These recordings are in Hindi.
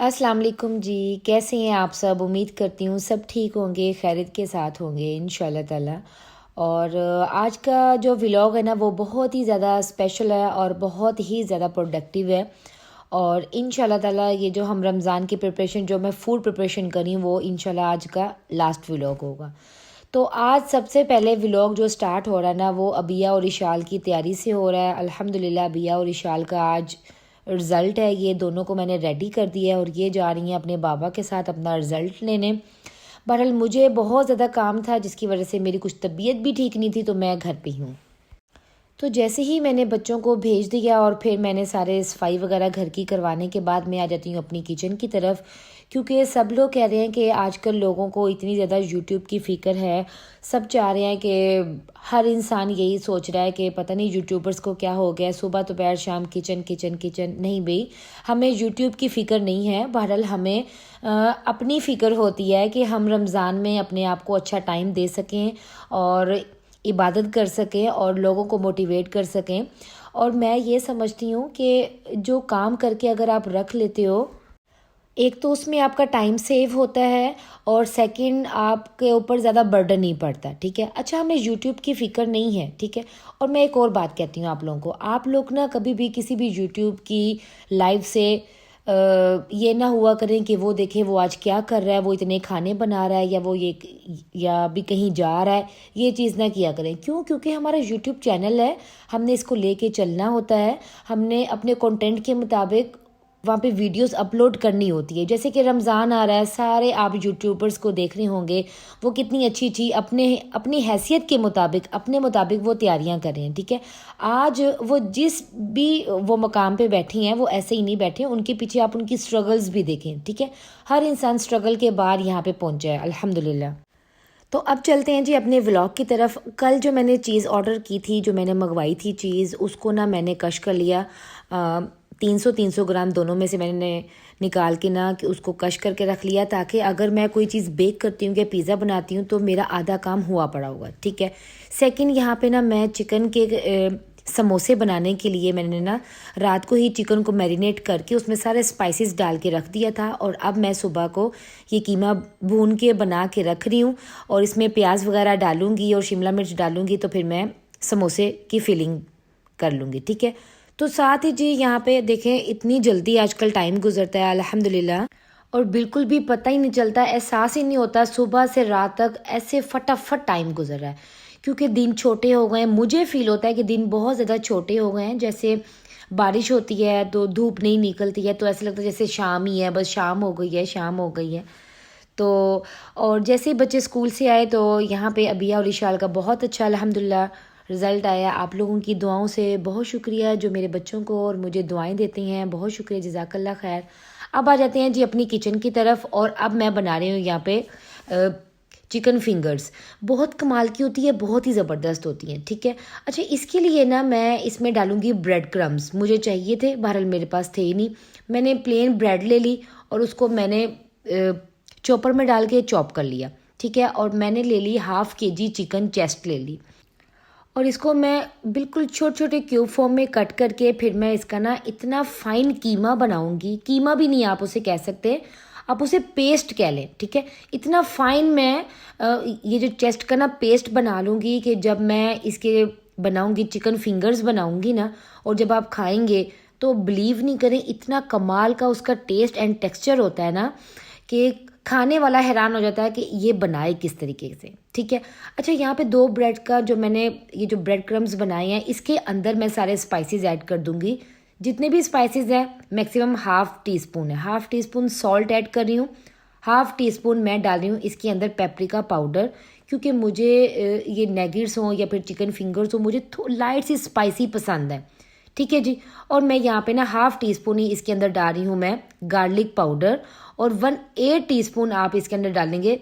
अस्सलाम वालेकुम जी। कैसे हैं आप सब? उम्मीद करती हूँ सब ठीक होंगे, खैरियत के साथ होंगे इंशाल्लाह ताला। और आज का जो व्लॉग है ना वो बहुत ही ज़्यादा स्पेशल है और बहुत ही ज़्यादा प्रोडक्टिव है। और इंशाल्लाह ताला ये जो हम रमज़ान की प्रिपरेशन जो मैं फूड प्रिपरेशन करी वो इंशाल्लाह आज का लास्ट व्लॉग होगा। तो आज सबसे पहले व्लॉग जो स्टार्ट हो रहा है ना वो अबिया और इशाल की तैयारी से हो रहा है। अल्हम्दुलिल्लाह अबिया और इशाल का आज रिज़ल्ट है, ये दोनों को मैंने रेडी कर दिया है और ये जा रही हैं अपने बाबा के साथ अपना रिज़ल्ट लेने। बहरहाल मुझे बहुत ज़्यादा काम था जिसकी वजह से मेरी कुछ तबीयत भी ठीक नहीं थी, तो मैं घर पे हूँ। तो जैसे ही मैंने बच्चों को भेज दिया और फिर मैंने सारे सफाई वगैरह घर की करवाने के बाद मैं आ जाती हूँ अपनी किचन की तरफ, क्योंकि सब लोग कह रहे हैं कि आजकल लोगों को इतनी ज़्यादा यूट्यूब की फ़िक्र है। सब चाह रहे हैं कि हर इंसान यही सोच रहा है कि पता नहीं यूट्यूबर्स को क्या हो गया, सुबह दोपहर शाम किचन किचन किचन। नहीं भाई, हमें यूट्यूब की फ़िक्र नहीं है। बहरहाल हमें अपनी फ़िक्र होती है कि हम रमज़ान में अपने आप को अच्छा टाइम दे सकें और इबादत कर सकें और लोगों को मोटिवेट कर सकें। और मैं ये समझती हूँ कि जो काम करके अगर आप रख लेते हो, एक तो उसमें आपका टाइम सेव होता है और सेकंड आपके ऊपर ज़्यादा बर्डन नहीं पड़ता। ठीक है, अच्छा हमें यूट्यूब की फ़िक्र नहीं है। ठीक है, और मैं एक और बात कहती हूँ आप लोगों को, आप लोग ना कभी भी किसी भी यूट्यूब की लाइव से ये ना हुआ करें कि वो देखें वो आज क्या कर रहा है, वो इतने खाने बना रहा है या वो ये या भी कहीं जा रहा है, ये चीज़ ना किया करें। क्यों? क्योंकि हमारा यूट्यूब चैनल है, हमने इसको लेके चलना होता है। हमने अपने कंटेंट के मुताबिक वहाँ पे वीडियोस अपलोड करनी होती है। जैसे कि रमज़ान आ रहा है, सारे आप यूट्यूबर्स को देख रहे होंगे वो कितनी अच्छी अच्छी अपने अपनी हैसियत के मुताबिक अपने मुताबिक वो तैयारियां कर रहे हैं। ठीक है, आज वो जिस भी वो मकाम पे बैठी हैं वो ऐसे ही नहीं बैठे, उनके पीछे आप उनकी स्ट्रगल्स भी देखें। ठीक है, हर इंसान स्ट्रगल के बाद यहाँ पे पहुँचा है अल्हम्दुलिल्लाह। तो अब चलते हैं जी अपने व्लॉग की तरफ। कल जो मैंने चीज़ ऑर्डर की थी, जो मैंने मंगवाई थी चीज़, उसको ना मैंने कश कर लिया। 300 ग्राम दोनों में से मैंने निकाल के ना कि उसको कश करके रख लिया, ताकि अगर मैं कोई चीज़ बेक करती हूँ या पिज़्ज़ा बनाती हूँ तो मेरा आधा काम हुआ पड़ा होगा। ठीक है, सेकंड यहाँ पे ना मैं चिकन के समोसे बनाने के लिए मैंने ना रात को ही चिकन को मैरिनेट करके उसमें सारे स्पाइसेस डाल के रख दिया था और अब मैं सुबह को ये कीमा भून के बना के रख रही हूँ और इसमें प्याज वगैरह डालूंगी और शिमला मिर्च डालूंगी, तो फिर मैं समोसे की फिलिंग कर लूँगी। ठीक है, तो साथ ही जी यहाँ पे देखें इतनी जल्दी आजकल टाइम गुजरता है अल्हम्दुलिल्लाह, और बिल्कुल भी पता ही नहीं चलता, एहसास ही नहीं होता सुबह से रात तक ऐसे फटाफट टाइम गुजर रहा है। क्योंकि दिन छोटे हो गए हैं, मुझे फील होता है कि दिन बहुत ज़्यादा छोटे हो गए हैं। जैसे बारिश होती है तो धूप नहीं निकलती है तो ऐसा लगता है जैसे शाम ही है, बस शाम हो गई है, शाम हो गई है। तो और जैसे ही बच्चे स्कूल से आए तो यहाँ पे अबिया और इशाल का बहुत अच्छा अल्हम्दुलिल्लाह रिज़ल्ट आया। आप लोगों की दुआओं से बहुत शुक्रिया, जो मेरे बच्चों को और मुझे दुआएं देते हैं, बहुत शुक्रिया, जज़ाकल्लाह खैर। अब आ जाते हैं जी अपनी किचन की तरफ और अब मैं बना रही हूँ यहाँ पे चिकन फिंगर्स। बहुत कमाल की होती है, बहुत ही ज़बरदस्त होती हैं। ठीक है, अच्छा इसके लिए ना मैं इसमें डालूंगी ब्रेड क्रम्स, मुझे चाहिए थे, बहरहाल मेरे पास थे ही नहीं। मैंने प्लेन ब्रेड ले ली और उसको मैंने चॉपर में डाल के चॉप कर लिया। ठीक है, और मैंने ले ली ½ kg चिकन चेस्ट ले ली और इसको मैं बिल्कुल छोटे छोटे क्यूब फॉर्म में कट करके फिर मैं इसका ना इतना फाइन कीमा बनाऊंगी। कीमा भी नहीं आप उसे कह सकते, आप उसे पेस्ट कह लें। ठीक है, इतना फाइन मैं ये जो चेस्ट का ना पेस्ट बना लूँगी कि जब मैं इसके बनाऊंगी चिकन फिंगर्स बनाऊंगी ना, और जब आप खाएंगे तो बिलीव नहीं करें इतना कमाल का उसका टेस्ट एंड टेक्सचर होता है ना कि खाने वाला हैरान हो जाता है कि ये बनाए किस तरीके से। ठीक है, अच्छा यहाँ पे 2 ब्रेड का जो मैंने ये जो ब्रेड क्रम्स बनाए हैं इसके अंदर मैं सारे स्पाइसेस ऐड कर दूंगी। जितने भी स्पाइसेस हैं मैक्सिमम ½ टीस्पून है, ½ टीस्पून सॉल्ट ऐड कर रही हूँ, ½ टीस्पून मैं डाल रही हूँ इसके अंदर पेपरिका पाउडर, क्योंकि मुझे ये नेगिट्स हों या फिर चिकन फिंगर्स हो, मुझे लाइट सी स्पाइसी पसंद है। ठीक है जी, और मैं यहाँ पे ना ½ टीस्पून ही इसके अंदर डाल रही हूँ मैं गार्लिक पाउडर और 1/8 टीस्पून आप इसके अंदर डालेंगे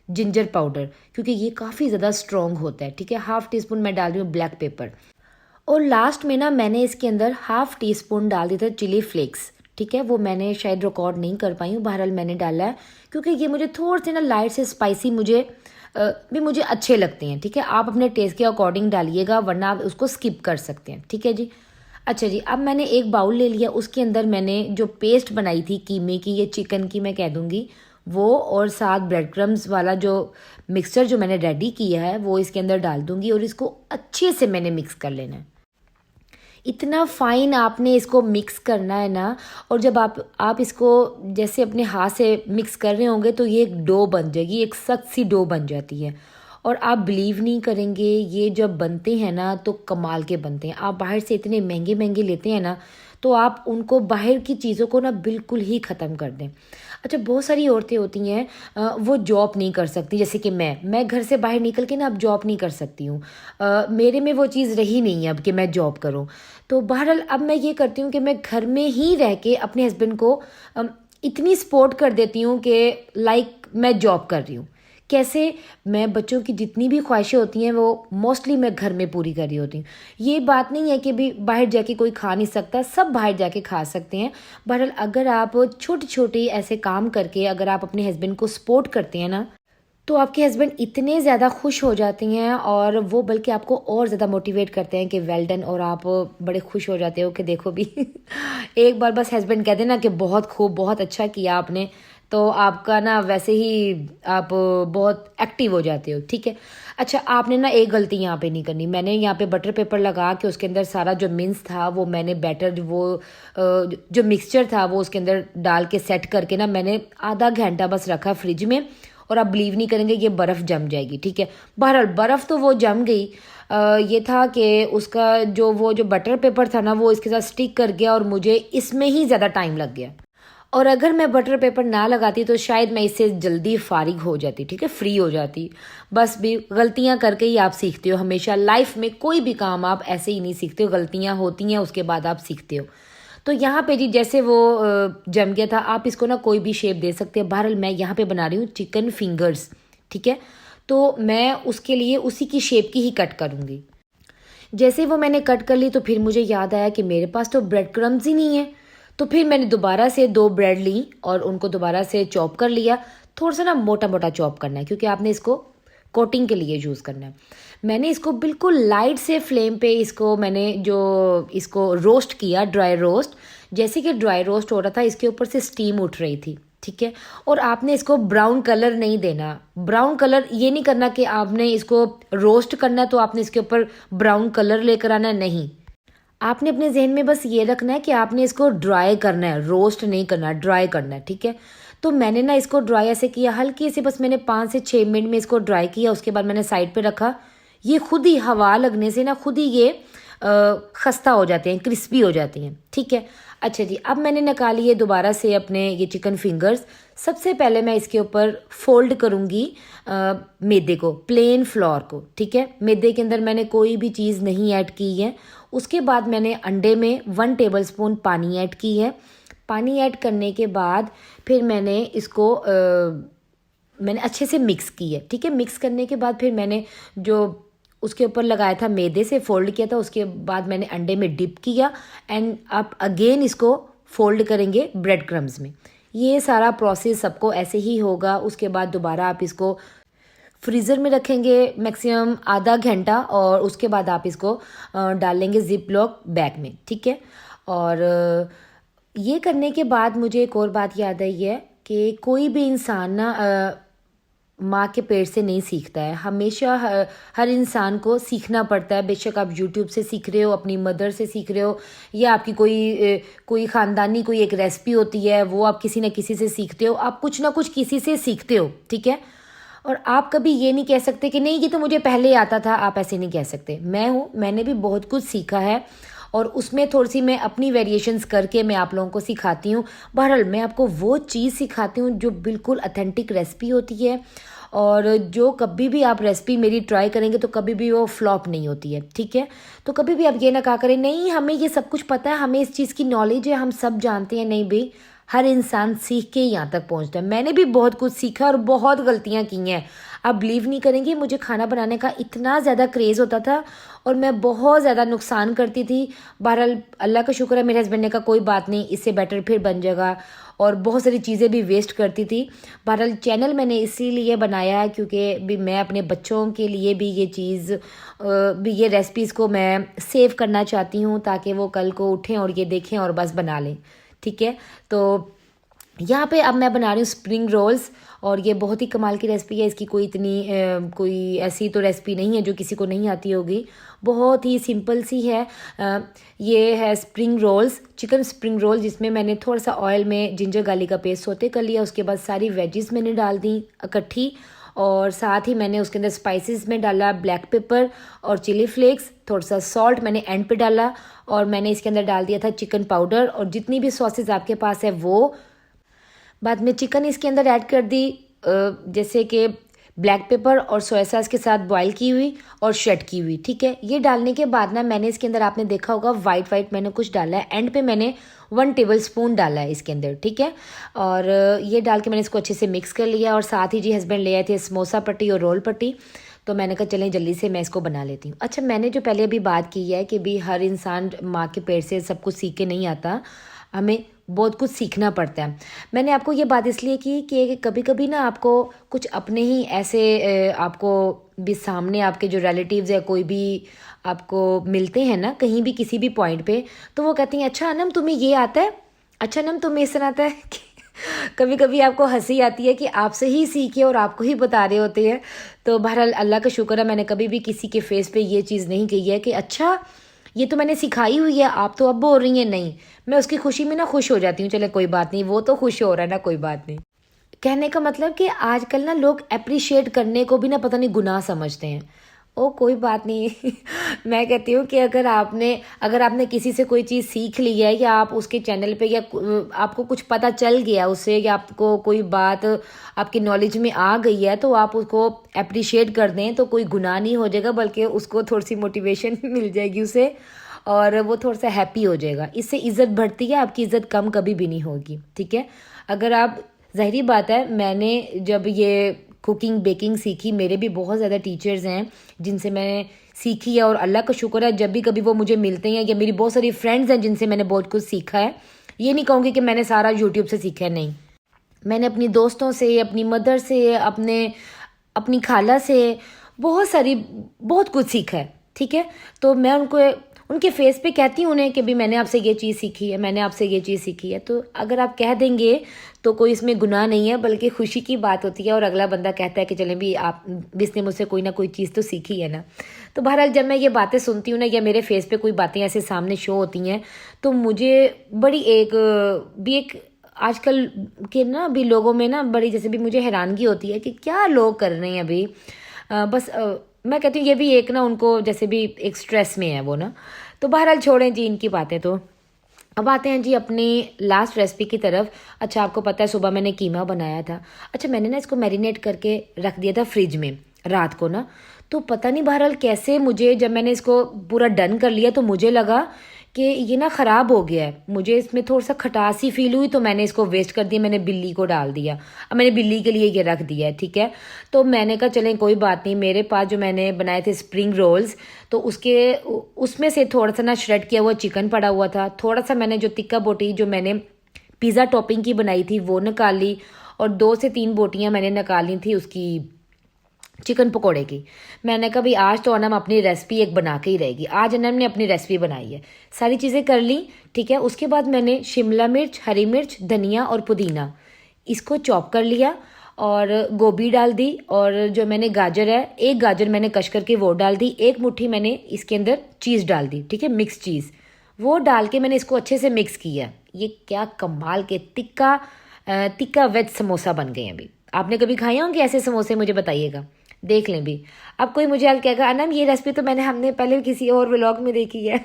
जिंजर पाउडर, क्योंकि ये काफ़ी ज़्यादा स्ट्रॉन्ग होता है। ठीक है, ½ टीस्पून मैं डाल रही हूँ ब्लैक पेपर और लास्ट में ना मैंने इसके अंदर ½ टीस्पून डाल दिया था चिली फ्लेक्स। ठीक है, वो मैंने शायद रिकॉर्ड नहीं कर पाई हूँ, बहरहाल मैंने डाला है क्योंकि ये मुझे थोड़े से ना लाइट से स्पाइसी भी मुझे अच्छे लगते हैं। ठीक है, आप अपने टेस्ट के अकॉर्डिंग डालिएगा वरना आप उसको स्किप कर सकते हैं। ठीक है जी, अच्छा जी, अब मैंने एक बाउल ले लिया, उसके अंदर मैंने जो पेस्ट बनाई थी कीमे की या चिकन की मैं कह दूँगी, वो और साथ ब्रेड क्रम्स वाला जो मिक्सचर जो मैंने रेडी किया है वो इसके अंदर डाल दूँगी और इसको अच्छे से मैंने मिक्स कर लेना है। इतना फाइन आपने इसको मिक्स करना है ना। और जब आप इसको जैसे अपने हाथ से मिक्स कर रहे होंगे तो ये एक डो बन जाएगी, एक सख्त सी डो बन जाती है। और आप बिलीव नहीं करेंगे, ये जब बनते हैं ना तो कमाल के बनते हैं। आप बाहर से इतने महंगे महंगे लेते हैं ना, तो आप उनको बाहर की चीज़ों को ना बिल्कुल ही ख़त्म कर दें। अच्छा, बहुत सारी औरतें होती हैं, वो जॉब नहीं कर सकती, जैसे कि मैं घर से बाहर निकल के ना अब जॉब नहीं कर सकती हूँ। मेरे में वो चीज़ रही नहीं है अब कि मैं जॉब करूँ। तो बहरहाल अब मैं ये करती हूँ कि मैं घर में ही रह के अपने हस्बैंड को इतनी सपोर्ट कर देती हूँ कि लाइक मैं जॉब कर रही हूँ। कैसे? मैं बच्चों की जितनी भी ख्वाहिशें होती हैं वो मोस्टली मैं घर में पूरी कर रही होती हूँ। ये बात नहीं है कि भी बाहर जाके कोई खा नहीं सकता, सब बाहर जाके खा सकते हैं। बहरहाल अगर आप छोटे-छोटे ऐसे काम करके अगर आप अपने हस्बैंड को सपोर्ट करते हैं ना, तो आपके हस्बैंड इतने ज़्यादा खुश हो जाते हैं और वो बल्कि आपको और ज़्यादा मोटिवेट करते हैं कि वेल डन, और आप बड़े खुश हो जाते हो कि देखो भी एक बार बस हस्बैंड कहते हैं ना कि बहुत खूब, बहुत अच्छा किया आपने, तो आपका ना वैसे ही आप बहुत एक्टिव हो जाते हो, ठीक है। अच्छा, आपने ना एक गलती यहाँ पे नहीं करनी। मैंने यहाँ पे बटर पेपर लगा के उसके अंदर सारा जो मिन्स था वो मैंने बैटर वो जो मिक्सचर था वो उसके अंदर डाल के सेट करके ना मैंने आधा घंटा बस रखा फ्रिज में। और आप बिलीव नहीं करेंगे, ये बर्फ़ जम जाएगी, ठीक है। बहरहाल बर्फ़ तो वो जम गई। ये था कि उसका जो बटर पेपर था ना वो इसके साथ स्टिक कर गया और मुझे इसमें ही ज़्यादा टाइम लग गया। और अगर मैं बटर पेपर ना लगाती तो शायद मैं इससे जल्दी फारिग हो जाती, ठीक है, फ्री हो जाती। बस भी गलतियां करके ही आप सीखते हो हमेशा लाइफ में। कोई भी काम आप ऐसे ही नहीं सीखते हो, गलतियां होती हैं उसके बाद आप सीखते हो। तो यहाँ पे जी जैसे वो जम गया था, आप इसको ना कोई भी शेप दे सकते हैं। बहरहाल मैं यहाँ पे बना रही हूँ चिकन फिंगर्स, ठीक है। तो मैं उसके लिए उसी की शेप की ही कट करूँगी। जैसे वो मैंने कट कर ली तो फिर मुझे याद आया कि मेरे पास तो ब्रेड क्रम्स ही नहीं है। तो फिर मैंने दोबारा से 2 ब्रेड ली और उनको दोबारा से चॉप कर लिया। थोड़ा सा ना मोटा मोटा चॉप करना है क्योंकि आपने इसको कोटिंग के लिए यूज़ करना है। मैंने इसको बिल्कुल लाइट से फ्लेम पे इसको रोस्ट किया, ड्राई रोस्ट। जैसे कि ड्राई रोस्ट हो रहा था इसके ऊपर से स्टीम उठ रही थी, ठीक है। और आपने इसको ब्राउन कलर नहीं देना। ब्राउन कलर ये नहीं करना कि आपने इसको रोस्ट करना है तो आपने इसके ऊपर ब्राउन कलर लेकर आना, नहीं। आपने अपने जहन में बस ये रखना है कि आपने इसको ड्राई करना है, रोस्ट नहीं करना, ड्राई करना है, ठीक है। तो मैंने ना इसको ड्राई ऐसे किया, हल्की से बस मैंने 5 से 6 मिनट में इसको ड्राई किया। उसके बाद मैंने साइड पे रखा। ये खुद ही हवा लगने से ना खुद ही ये खस्ता हो जाते हैं, क्रिस्पी हो जाती हैं, ठीक है। अच्छा जी, अब मैंने निकाली है दोबारा से अपने ये चिकन फिंगर्स। सबसे पहले मैं इसके ऊपर फोल्ड करूँगी मैदे को, प्लेन फ्लोर को, ठीक है। मैदे के अंदर मैंने कोई भी चीज़ नहीं ऐड की है। उसके बाद मैंने अंडे में 1 टेबलस्पून पानी ऐड की है। पानी ऐड करने के बाद फिर मैंने इसको मैंने अच्छे से मिक्स की है, ठीक है। मिक्स करने के बाद फिर मैंने जो उसके ऊपर लगाया था मैदे से फोल्ड किया था, उसके बाद मैंने अंडे में डिप किया एंड आप अगेन इसको फोल्ड करेंगे ब्रेड क्रम्स में। ये सारा प्रोसेस सबको ऐसे ही होगा। उसके बाद दोबारा आप इसको फ्रीज़र में रखेंगे मैक्सिमम आधा घंटा और उसके बाद आप इसको डालेंगे जिप लॉक बैग में, ठीक है। और ये करने के बाद मुझे एक और बात याद आई है कि कोई भी इंसान ना माँ के पेट से नहीं सीखता है। हमेशा हर इंसान को सीखना पड़ता है। बेशक आप यूट्यूब से सीख रहे हो, अपनी मदर से सीख रहे हो, या आपकी कोई ख़ानदानी कोई एक रेसिपी होती है वो आप किसी न किसी से सीखते हो। आप कुछ ना कुछ किसी से सीखते हो, ठीक है। और आप कभी ये नहीं कह सकते कि नहीं ये तो मुझे पहले आता था, आप ऐसे नहीं कह सकते। मैंने भी बहुत कुछ सीखा है और उसमें थोड़ी सी मैं अपनी वेरिएशंस करके मैं आप लोगों को सिखाती हूँ। बहरहाल मैं आपको वो चीज़ सिखाती हूँ जो बिल्कुल ऑथेंटिक रेसिपी होती है और जो कभी भी आप रेसिपी मेरी ट्राई करेंगे तो कभी भी वो फ्लॉप नहीं होती है, ठीक है। तो कभी भी आप ये ना कहा करें नहीं हमें ये सब कुछ पता है, हमें इस चीज़ की नॉलेज है, हम सब जानते हैं। नहीं भाई, हर इंसान सीख के यहाँ तक पहुँचता है। मैंने भी बहुत कुछ सीखा और बहुत गलतियाँ की हैं। आप बिलीव नहीं करेंगे, मुझे खाना बनाने का इतना ज़्यादा क्रेज़ होता था और मैं बहुत ज़्यादा नुकसान करती थी। बहरहाल अल्लाह का शुक्र है, मेरे हस्बैंड ने कहा कोई बात नहीं, इससे बेटर फिर बन जाएगा, और बहुत सारी चीज़ें भी वेस्ट करती थी। बहरहाल चैनल मैंने इसीलिए बनाया है क्योंकि भी मैं अपने बच्चों के लिए भी ये चीज़ भी ये रेसिपीज़ को मैं सेव करना चाहती हूँ, ताकि वो कल को उठें और ये देखें और बस बना लें। ठीक है, तो यहाँ पे अब मैं बना रही हूँ स्प्रिंग रोल्स, और ये बहुत ही कमाल की रेसिपी है। इसकी कोई इतनी कोई ऐसी तो रेसिपी नहीं है जो किसी को नहीं आती होगी, बहुत ही सिंपल सी है। ये है spring rolls, chicken spring roll, जिसमें मैंने थोड़ा सा ऑयल में जिंजर गार्लिक का पेस्ट सोते कर लिया। उसके बाद सारी वेजिस मैंने डाल दी इकट्ठी, और साथ ही मैंने उसके अंदर स्पाइसेस में डाला ब्लैक पेपर और चिली फ्लेक्स, थोड़ा सा सॉल्ट मैंने एंड पे डाला, और मैंने इसके अंदर डाल दिया था चिकन पाउडर, और जितनी भी सॉसेज आपके पास है वो। बाद में चिकन इसके अंदर ऐड कर दी, जैसे कि ब्लैक पेपर और सोया सॉस के साथ बॉईल की हुई और श्रेड की हुई। ठीक है, ये डालने के बाद ना मैंने इसके अंदर, आपने देखा होगा वाइट मैंने कुछ डाला है, एंड पे मैंने 1 टेबलस्पून डाला है इसके अंदर। ठीक है, और ये डाल के मैंने इसको अच्छे से मिक्स कर लिया, और साथ ही जी हस्बैंड ले आए थे समोसा पट्टी और रोल पट्टी, तो मैंने कहा चलें जल्दी से मैं इसको बना लेती हूँ। अच्छा, मैंने जो पहले अभी बात की है कि भी हर इंसान माँ के पेट से सब कुछ सीख के नहीं आता, हमें बहुत कुछ सीखना पड़ता है। मैंने आपको ये बात इसलिए की कि कभी कभी ना आपको कुछ अपने ही ऐसे आपको भी सामने आपके जो रिलेटिव्स है कोई भी आपको मिलते हैं ना कहीं भी किसी भी पॉइंट पे, तो वो कहती हैं अच्छा अनम तुम्हें ये आता है, अच्छा अनम तुम्हें इस तरह आता है। कभी कभी आपको हंसी आती है कि आपसे ही सीखे और आपको ही बता रहे होते हैं। तो बहरहाल अल्लाह का शुक्र है, मैंने कभी भी किसी के फेस पे ये चीज़ नहीं कही है कि अच्छा ये तो मैंने सिखाई हुई है, आप तो अब बोल रही हैं। नहीं, मैं उसकी खुशी में ना खुश हो जाती हूँ, चले कोई बात नहीं, वो तो खुश हो रहा है ना, कोई बात नहीं। कहने का मतलब कि आजकल ना लोग अप्रिशिएट करने को भी ना पता नहीं गुनाह समझते हैं। ओ कोई बात नहीं। मैं कहती हूँ कि अगर आपने किसी से कोई चीज़ सीख ली है, या आप उसके चैनल पे, या आपको कुछ पता चल गया उससे, या आपको कोई बात आपकी नॉलेज में आ गई है, तो आप उसको अप्रिशिएट कर दें तो कोई गुनाह नहीं हो जाएगा, बल्कि उसको थोड़ी सी मोटिवेशन मिल जाएगी उसे, और वो थोड़ा सा हैप्पी हो जाएगा। इससे इज़्ज़त बढ़ती है, आपकी इज़्ज़त कम कभी भी नहीं होगी। ठीक है, अगर आप, ज़ाहिरी बात है, मैंने जब ये कुकिंग बेकिंग सीखी, मेरे भी बहुत ज़्यादा टीचर्स हैं जिनसे मैंने सीखी है, और अल्लाह का शुक्र है जब भी कभी वो मुझे मिलते हैं, या मेरी बहुत सारी फ्रेंड्स हैं जिनसे मैंने बहुत कुछ सीखा है। ये नहीं कहूँगी कि मैंने सारा यूट्यूब से सीखा है, नहीं, मैंने अपनी दोस्तों से, अपनी मदर से, अपनी खाला से बहुत कुछ सीखा है। ठीक है, तो मैं उनके फेस पे कहती हूँ उन्हें कि भी मैंने आपसे ये चीज़ सीखी है, मैंने आपसे ये चीज़ सीखी है। तो अगर आप कह देंगे तो कोई इसमें गुनाह नहीं है, बल्कि खुशी की बात होती है, और अगला बंदा कहता है कि चलें भी आप भी, इसने मुझसे कोई ना कोई चीज़ तो सीखी है ना। तो बहरहाल जब मैं ये बातें सुनती हूँ ना, या मेरे फेस पे कोई बातें ऐसे सामने शो होती हैं, तो मुझे बड़ी एक आजकल के ना भी लोगों में ना बड़ी, जैसे भी मुझे हैरानगी होती है कि क्या लोग कर रहे हैं अभी। मैं कहती हूँ ये भी एक ना, उनको जैसे भी एक स्ट्रेस में है वो ना। तो बहरहाल छोड़ें जी इनकी बातें। तो अब आते हैं जी अपनी लास्ट रेसिपी की तरफ। अच्छा, आपको पता है सुबह मैंने कीमा बनाया था। अच्छा, मैंने ना इसको मैरिनेट करके रख दिया था फ्रिज में रात को ना। तो पता नहीं बहरहाल कैसे, मुझे जब मैंने इसको पूरा डन कर लिया तो मुझे लगा कि ये ना ख़राब हो गया है, मुझे इसमें थोड़ा सा खटासी फील हुई, तो मैंने इसको वेस्ट कर दिया, मैंने बिल्ली को डाल दिया। अब मैंने बिल्ली के लिए ये रख दिया है। ठीक है, तो मैंने कहा चलें कोई बात नहीं, मेरे पास जो मैंने बनाए थे स्प्रिंग रोल्स, तो उसमें से थोड़ा सा ना श्रेड किया हुआ चिकन पड़ा हुआ था, थोड़ा सा मैंने जो तिक्का बोटी जो मैंने पिज़्ज़ा टॉपिंग की बनाई थी वो निकाल ली, और 2 से 3 बोटियाँ मैंने निकाली थी उसकी चिकन पकोड़े की। मैंने कहा भाई आज तो अनम अपनी रेसिपी एक बना के ही रहेगी, आज अनम ने अपनी रेसिपी बनाई है। सारी चीज़ें कर ली। ठीक है, उसके बाद मैंने शिमला मिर्च, हरी मिर्च, धनिया और पुदीना इसको चॉप कर लिया, और गोभी डाल दी, और जो मैंने गाजर है, एक गाजर मैंने कश करके वो डाल दी, एक मुट्ठी मैंने इसके अंदर चीज़ डाल दी। ठीक है, मिक्स चीज़ वो डाल के मैंने इसको अच्छे से मिक्स किया। ये क्या कमाल के तिक्का वेज समोसा बन गए हैं। अभी आपने कभी खाए होंगे ऐसे समोसे, मुझे बताइएगा, देख लें भी। अब कोई मुझे कहेगा अनम ये रेसिपी तो हमने पहले किसी और व्लॉग में देखी है।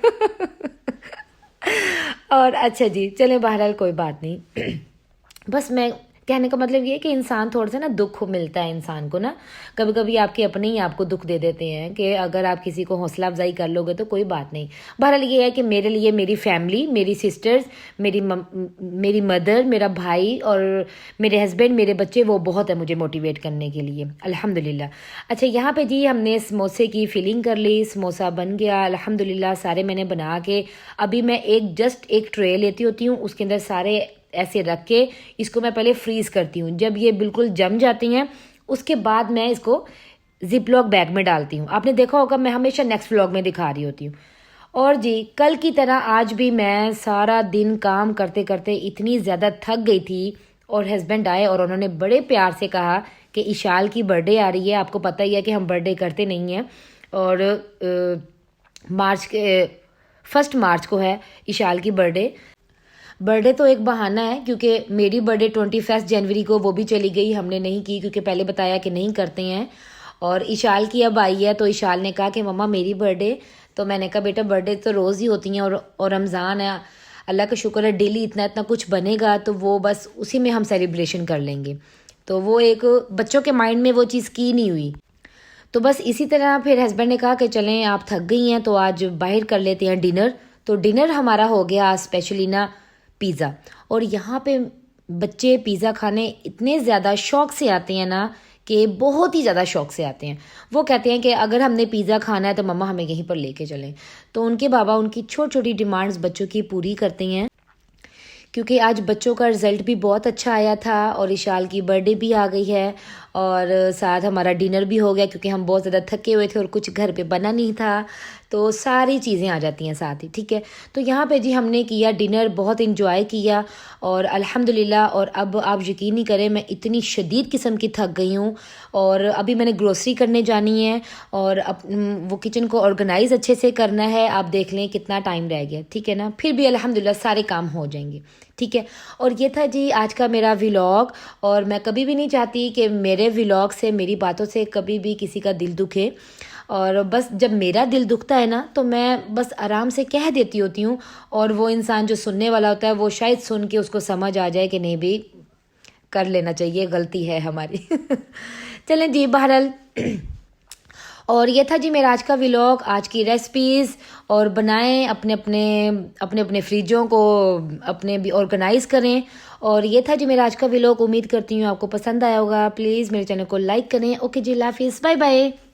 और अच्छा जी चलें, बहरहाल कोई बात नहीं। बस मैं कहने का मतलब ये है कि इंसान थोड़ा सा ना दुख मिलता है इंसान को ना, कभी कभी आपके अपने ही आपको दुख दे देते हैं कि अगर आप किसी को हौसला अफजाई कर लोगे तो कोई बात नहीं। बहरहाल ये है कि मेरे लिए मेरी फैमिली, मेरी सिस्टर्स, मेरी मदर, मेरा भाई और मेरे हस्बैंड, मेरे बच्चे, वो बहुत है मुझे मोटिवेट करने के लिए, अल्हम्दुलिल्लाह। अच्छा, यहाँ पे जी हमने समोसे की फिलिंग कर ली, समोसा बन गया अल्हम्दुलिल्लाह। सारे मैंने बना के अभी मैं एक ट्रे लेती होती हूँ, उसके अंदर सारे ऐसे रख के इसको मैं पहले फ्रीज़ करती हूँ। जब ये बिल्कुल जम जाती हैं उसके बाद मैं इसको जिप लॉक बैग में डालती हूँ। आपने देखा होगा मैं हमेशा नेक्स्ट व्लॉग में दिखा रही होती हूँ। और जी कल की तरह आज भी मैं सारा दिन काम करते करते इतनी ज़्यादा थक गई थी और हस्बैंड आए और उन्होंने बड़े प्यार से कहा कि इशाल की बर्थडे आ रही है। आपको पता ही है कि हम बर्थडे करते नहीं हैं और फर्स्ट मार्च को है इशाल की बर्थडे तो एक बहाना है क्योंकि मेरी बर्थडे 21 जनवरी को वो भी चली गई, हमने नहीं की क्योंकि पहले बताया कि नहीं करते हैं। और इशाल की अब आई है तो इशाल ने कहा कि मम्मा मेरी बर्थडे, तो मैंने कहा बेटा बर्थडे तो रोज़ ही होती हैं और रमज़ान है, अल्लाह का शुक्र है डेली इतना इतना कुछ बनेगा तो वो बस उसी में हम सेलिब्रेशन कर लेंगे। तो वो एक बच्चों के माइंड में वो चीज़ की नहीं हुई। तो बस इसी तरह फिर हस्बैंड ने कहा कि चलें आप थक गई हैं तो आज बाहर कर लेते हैं डिनर। तो डिनर हमारा हो गया स्पेशली ना पिज़्ज़ा। और यहाँ पे बच्चे पिज़्ज़ा खाने इतने ज़्यादा शौक से आते हैं ना कि बहुत ही ज़्यादा शौक से आते हैं। वो कहते हैं कि अगर हमने पिज़्ज़ा खाना है तो मम्मा हमें यहीं पर लेके चलें। तो उनके बाबा उनकी छोटी छोटी डिमांड्स बच्चों की पूरी करते हैं क्योंकि आज बच्चों का रिज़ल्ट भी बहुत अच्छा आया था और इशाल की बर्थडे भी आ गई है और साथ हमारा डिनर भी हो गया क्योंकि हम बहुत ज़्यादा थके हुए थे और कुछ घर पे बना नहीं था, तो सारी चीज़ें आ जाती हैं साथ ही। ठीक है, तो यहाँ पे जी हमने किया डिनर, बहुत इन्जॉय किया और अल्हम्दुलिल्लाह। और अब आप यकीन नहीं करें मैं इतनी शदीद किस्म की थक गई हूँ और अभी मैंने ग्रोसरी करने जानी है और वो किचन को ऑर्गेनाइज़ अच्छे से करना है। आप देख लें कितना टाइम रह गया, ठीक है ना, फिर भी अल्हम्दुलिल्लाह सारे काम हो जाएंगे। ठीक है, और ये था जी आज का मेरा व्लॉग। और मैं कभी भी नहीं चाहती कि मेरे व्लॉग से, मेरी बातों से कभी भी किसी का दिल दुखे। और बस जब मेरा दिल दुखता है ना तो मैं बस आराम से कह देती होती हूँ और वो इंसान जो सुनने वाला होता है वो शायद सुन के उसको समझ आ जाए कि नहीं भी कर लेना चाहिए, गलती है हमारी। चलें जी, बहरहाल और ये था जी मेरा आज का व्लॉग, आज की रेसिपीज़। और बनाएं अपने फ्रिजों को अपने भी ऑर्गेनाइज़ करें। और ये था जी मेरा आज का व्लॉग, उम्मीद करती हूँ आपको पसंद आया होगा। प्लीज़ मेरे चैनल को लाइक करें। ओके जी, अल्लाह हाफिज़, बाय बाय।